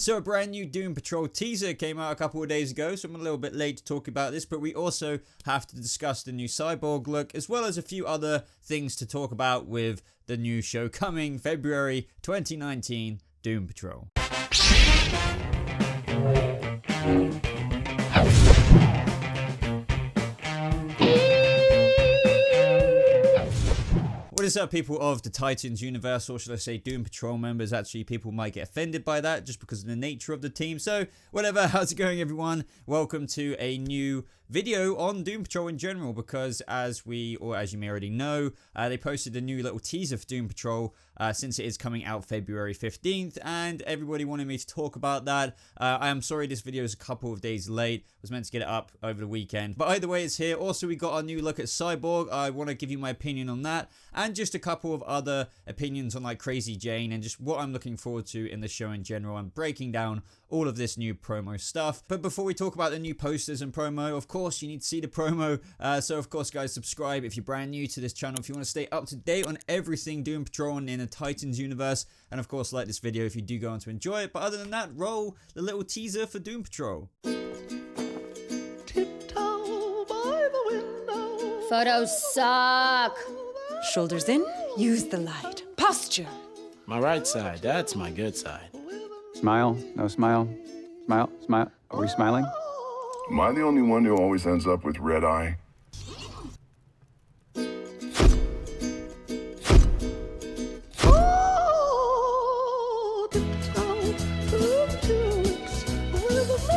So a brand new Doom Patrol teaser came out a couple of days ago, so I'm a little bit late to talk about this, but we also have to discuss the new Cyborg look, as well as a few other things to talk about with the new show coming February 2019, Doom Patrol. What is up, people of the Titans universe, or should I say Doom Patrol members? Actually, people might get offended by that just because of the nature of the team. So, whatever, how's it going, everyone? Welcome to a new video on Doom Patrol in general, because as you may already know, they posted a new little teaser for Doom Patrol since it is coming out February 15th, and everybody wanted me to talk about that. I am sorry this video is a couple of days late. I was meant to get it up over the weekend, but either way, it's here. Also, we got our new look at Cyborg. I want to give you my opinion on that, and just a couple of other opinions on like Crazy Jane and just what I'm looking forward to in the show in general. I'm breaking down all of this new promo stuff. But before we talk about the new posters and promo, of course, you need to see the promo. So of course, guys, subscribe if you're brand new to this channel, if you want to stay up to date on everything Doom Patrol and in the Titans universe. And of course, like this video if you do go on to enjoy it. But other than that, roll the little teaser for Doom Patrol. Tiptoe by the window. Photos suck. Shoulders in, use the light. Posture. My right side, that's my good side. Smile, no smile. Smile, smile. Are we smiling? Am I the only one who always ends up with red eye? Oh, tiptoe through the tubes with me.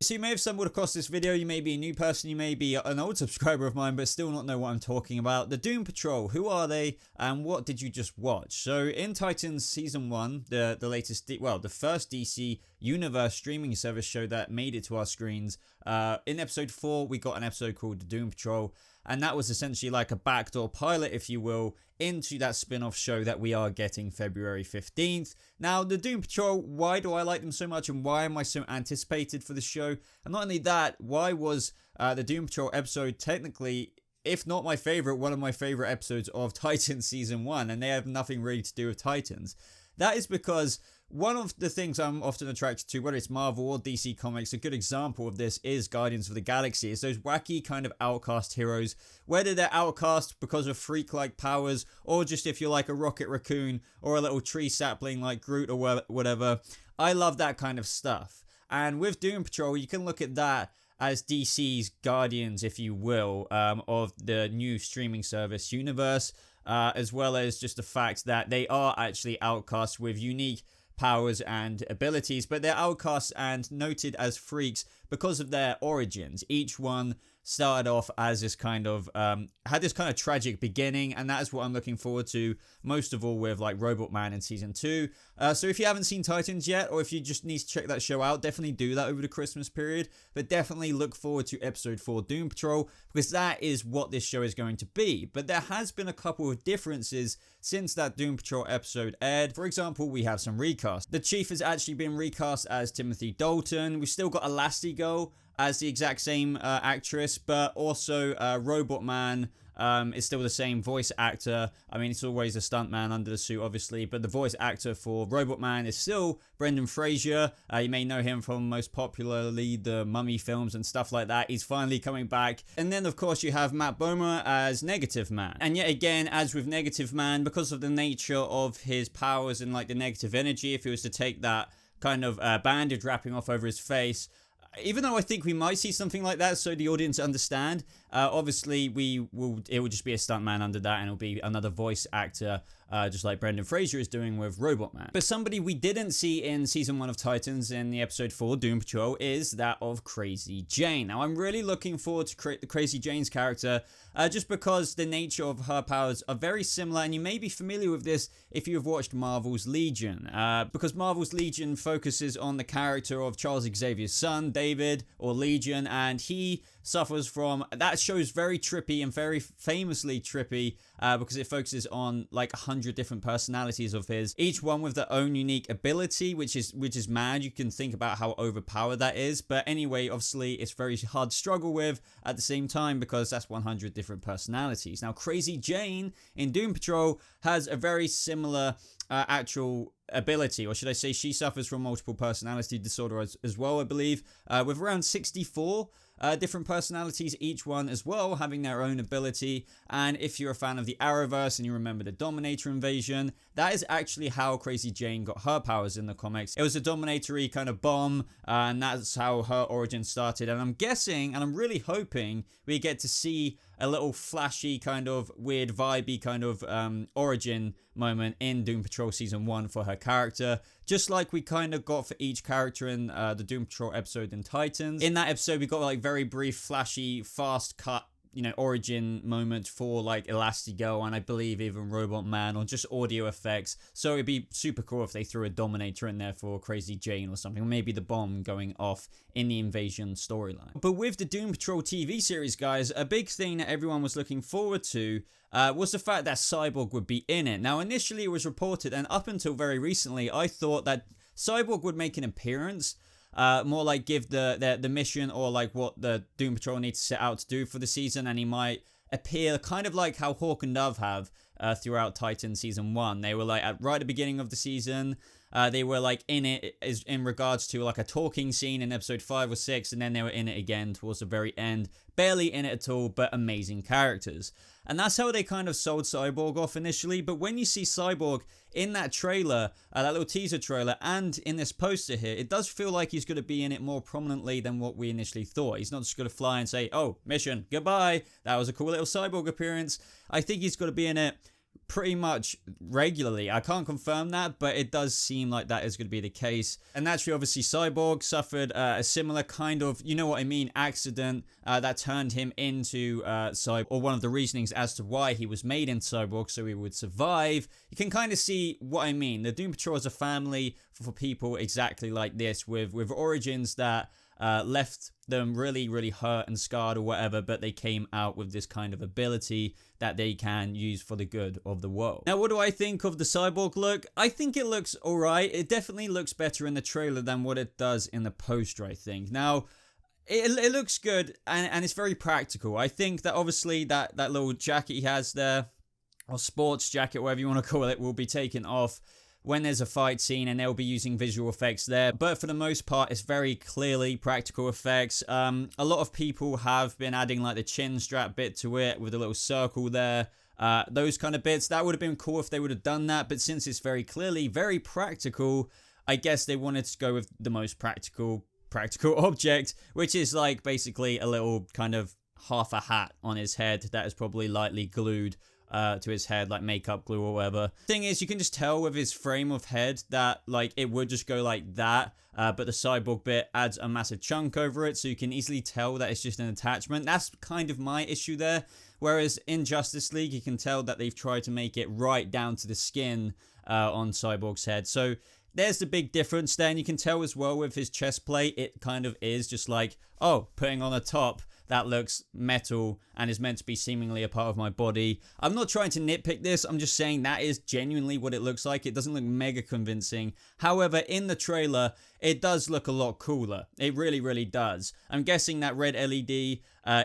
So you may have stumbled across this video, you may be a new person, you may be an old subscriber of mine, but still not know what I'm talking about. The Doom Patrol, who are they, and what did you just watch? So in Titans Season 1, the latest, the first DC Universe streaming service show that made it to our screens, in episode 4, we got an episode called The Doom Patrol, and that was essentially like a backdoor pilot, if you will, into that spin-off show that we are getting February 15th. Now, the Doom Patrol, why do I like them so much, and why am I so anticipated for the show? And not only that, why was the Doom Patrol episode technically, if not my favorite, one of my favorite episodes of Titans Season 1, and they have nothing really to do with Titans? That is because one of the things I'm often attracted to, whether it's Marvel or DC Comics, a good example of this is Guardians of the Galaxy. It's those wacky kind of outcast heroes, whether they're outcast because of freak-like powers, or just if you're like a rocket raccoon or a little tree sapling like Groot or whatever. I love that kind of stuff. And with Doom Patrol, you can look at that as DC's Guardians, if you will, of the new streaming service universe, as well as just the fact that they are actually outcasts with unique powers and abilities, but they're outcasts and noted as freaks because of their origins. Each one started off as this kind of had this kind of tragic beginning, and that is what I'm looking forward to most of all with like Robot Man in Season 2. So if you haven't seen Titans yet, or if you just need to check that show out, definitely do that over the Christmas period, but definitely look forward to episode 4 Doom Patrol, because that is what this show is going to be. But there has been a couple of differences since that Doom Patrol episode aired. For example, we have some recast. The Chief has actually been recast as Timothy Dalton. We've still got Elastigirl as the exact same actress, but also Robot Man is still the same voice actor. I mean, it's always a stuntman under the suit, obviously, but the voice actor for Robot Man is still Brendan Fraser. You may know him from most popularly the Mummy films and stuff like that. He's finally coming back. And then, of course, you have Matt Bomer as Negative Man. And yet again, as with Negative Man, because of the nature of his powers and like the negative energy, if he was to take that kind of bandage wrapping off over his face, even though I think we might see something like that so the audience understand, obviously it will just be a stuntman under that, and it'll be another voice actor, just like Brendan Fraser is doing with Robot Man. But somebody we didn't see in Season 1 of Titans in the episode 4 Doom Patrol is that of Crazy Jane. Now, I'm really looking forward to the Crazy Jane's character, just because the nature of her powers are very similar, and you may be familiar with this if you have watched Marvel's Legion, because Marvel's Legion focuses on the character of Charles Xavier's son, David, or Legion, and he suffers from, that show's very trippy and very famously trippy because it focuses on like 100 different personalities of his, each one with their own unique ability, which is mad. You can think about how overpowered that is, but anyway, obviously it's very hard to struggle with at the same time because that's 100 different personalities. Now Crazy Jane in Doom Patrol has a very similar actual ability, or should I say she suffers from multiple personality disorder as well, I believe, with around 64 different personalities, each one as well having their own ability. And if you're a fan of the Arrowverse and you remember the Dominator invasion, that is actually how Crazy Jane got her powers in the comics. It was a dominatory kind of bomb, and that's how her origin started. And I'm guessing, and I'm really hoping, we get to see a little flashy kind of weird vibey kind of origin moment in Doom Patrol Season 1 for her character, just like we kind of got for each character in the Doom Patrol episode in Titans. In that episode, we got like very brief, flashy, fast cut, you know, origin moment for like Elastigirl and I believe even Robot Man, or just audio effects. So it'd be super cool if they threw a Dominator in there for Crazy Jane or something, or maybe the bomb going off in the invasion storyline. But with the Doom Patrol TV series, guys, a big thing that everyone was looking forward to was the fact that Cyborg would be in it. Now initially it was reported, and up until very recently I thought that Cyborg would make an appearance, more like give the mission, or like what the Doom Patrol needs to set out to do for the season, and he might appear kind of like how Hawk and Dove have throughout Titan Season 1. They were like right at the beginning of the season, they were like in it in regards to like a talking scene in episode 5 or 6, and then they were in it again towards the very end, barely in it at all, but amazing characters. And that's how they kind of sold Cyborg off initially. But when you see Cyborg in that trailer, that little teaser trailer, and in this poster here, it does feel like he's going to be in it more prominently than what we initially thought. He's not just going to fly and say, oh, mission, goodbye, that was a cool little Cyborg appearance. I think he's going to be in it pretty much regularly. I can't confirm that, but it does seem like that is going to be the case. And naturally, obviously, Cyborg suffered a similar kind of, you know what I mean, accident that turned him into Cyborg, or one of the reasonings as to why he was made in Cyborg, so he would survive. You can kind of see what I mean. The Doom Patrol is a family for people exactly like this, with origins that left them really, really hurt and scarred or whatever, but they came out with this kind of ability that they can use for the good of the world. Now, what do I think of the Cyborg look? I think it looks alright. It definitely looks better in the trailer than what it does in the poster, I think. Now, it looks good, and it's very practical. I think that obviously that little jacket he has there, or sports jacket, whatever you want to call it, will be taken off when there's a fight scene, and they'll be using visual effects there. But for the most part, it's very clearly practical effects. A lot of people have been adding like the chin strap bit to it with a little circle there. Those kind of bits. That would have been cool if they would have done that. But since it's very clearly very practical, I guess they wanted to go with the most practical object, which is like basically a little kind of half a hat on his head that is probably lightly glued to his head, like makeup glue or whatever. Thing is, you can just tell with his frame of head that like it would just go like that, but the Cyborg bit adds a massive chunk over it, so you can easily tell that it's just an attachment. That's kind of my issue there. Whereas in Justice League, you can tell that they've tried to make it right down to the skin on Cyborg's head. So there's the big difference there, and you can tell as well with his chest plate, it kind of is just like, oh, putting on a top that looks metal and is meant to be seemingly a part of my body. I'm not trying to nitpick this, I'm just saying that is genuinely what it looks like. It doesn't look mega convincing. However, in the trailer, it does look a lot cooler. It really, really does. I'm guessing that red LED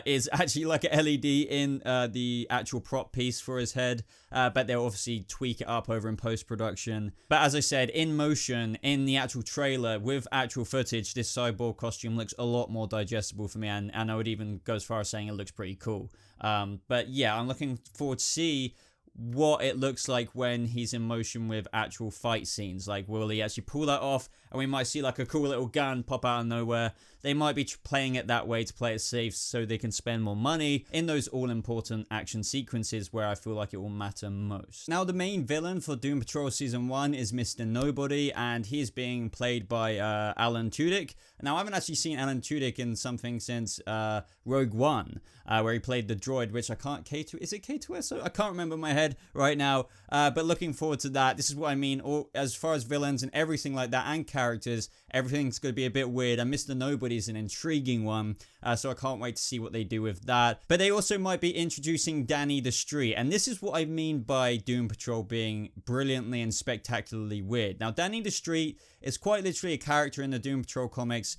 is actually like a LED in the actual prop piece for his head, but they'll obviously tweak it up over in post-production. But as I said, in motion, in the actual trailer, with actual footage, this Cyborg costume looks a lot more digestible for me, and I would even go as far as saying it looks pretty cool. But yeah, I'm looking forward to see what it looks like when he's in motion with actual fight scenes. Like, will he actually pull that off, and we might see like a cool little gun pop out of nowhere. They might be playing it that way to play it safe so they can spend more money in those all-important action sequences where I feel like it will matter most. Now, the main villain for Doom Patrol Season 1 is Mr. Nobody, and he is being played by Alan Tudyk. Now, I haven't actually seen Alan Tudyk in something since Rogue One, where he played the droid, which I can't, is it K2SO? I can't remember in my head right now, but looking forward to that. This is what I mean, as far as villains and everything like that, and characters, everything's going to be a bit weird, and Mr. Nobody is an intriguing one, so I can't wait to see what they do with that. But they also might be introducing Danny the Street, and this is what I mean by Doom Patrol being brilliantly and spectacularly weird. Now, Danny the Street is quite literally a character in the Doom Patrol comics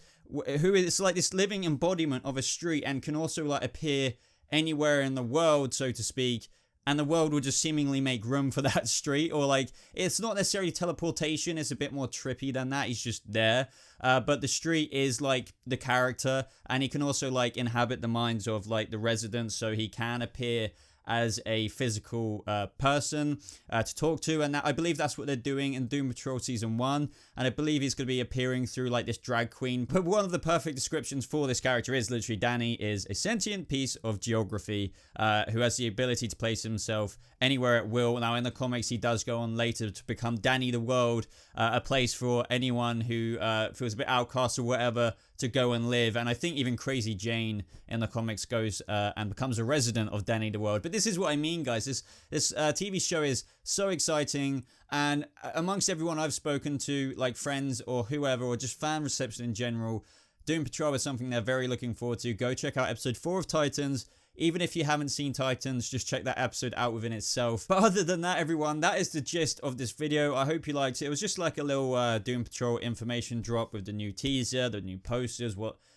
who is like this living embodiment of a street and can also like appear anywhere in the world, so to speak, and the world will just seemingly make room for that street. Or like, it's not necessarily teleportation, it's a bit more trippy than that, he's just there. But the street is like the character, and he can also like inhabit the minds of like the residents, so he can appear as a physical person to talk to, and I believe that's what they're doing in Doom Patrol Season 1, and I believe he's going to be appearing through like this drag queen. But one of the perfect descriptions for this character is literally Danny is a sentient piece of geography who has the ability to place himself anywhere at will. Now in the comics he does go on later to become Danny the World, a place for anyone who feels a bit outcast or whatever to go and live, and I think even Crazy Jane in the comics goes and becomes a resident of Danny the World. But this is what I mean, guys. This TV show is so exciting, and amongst everyone I've spoken to, like friends or whoever, or just fan reception in general, Doom Patrol is something they're very looking forward to. Go check out episode 4 of Titans. Even if you haven't seen Titans, just check that episode out within itself. But other than that, everyone, that is the gist of this video. I hope you liked it. It was just like a little Doom Patrol information drop with the new teaser, the new posters,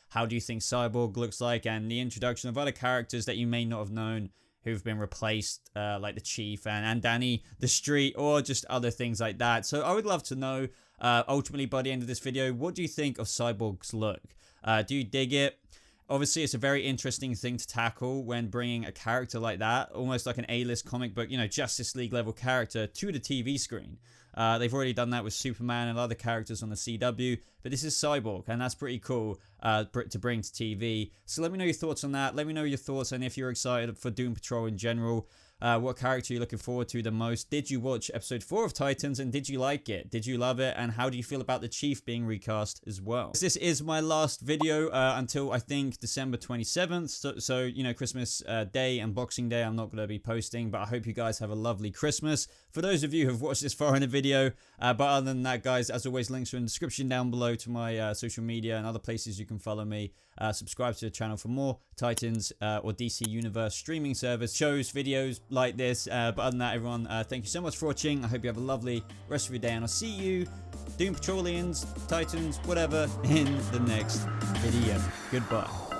how do you think Cyborg looks like, and the introduction of other characters that you may not have known who've been replaced, like the Chief and Danny the Street, or just other things like that. So I would love to know, ultimately by the end of this video, what do you think of Cyborg's look? Do you dig it? Obviously, it's a very interesting thing to tackle when bringing a character like that, almost like an A-list comic book, Justice League level character, to the TV screen. They've already done that with Superman and other characters on the CW, but this is Cyborg, and that's pretty cool to bring to TV. So let me know your thoughts on that. Let me know your thoughts, and if you're excited for Doom Patrol in general. What character are you looking forward to the most? Did you watch episode 4 of Titans, and did you like it? Did you love it? And how do you feel about the Chief being recast as well? This is my last video until I think December 27th. So Christmas Day and Boxing Day I'm not going to be posting, but I hope you guys have a lovely Christmas. For those of you who have watched this far in the video, but other than that, guys, as always, links are in the description down below to my social media and other places you can follow me. Subscribe to the channel for more Titans or DC Universe streaming service shows, videos like this. But other than that, everyone, thank you so much for watching. I hope you have a lovely rest of your day, and I'll see you, Doom Patrolians, Titans, whatever, in the next video. Goodbye.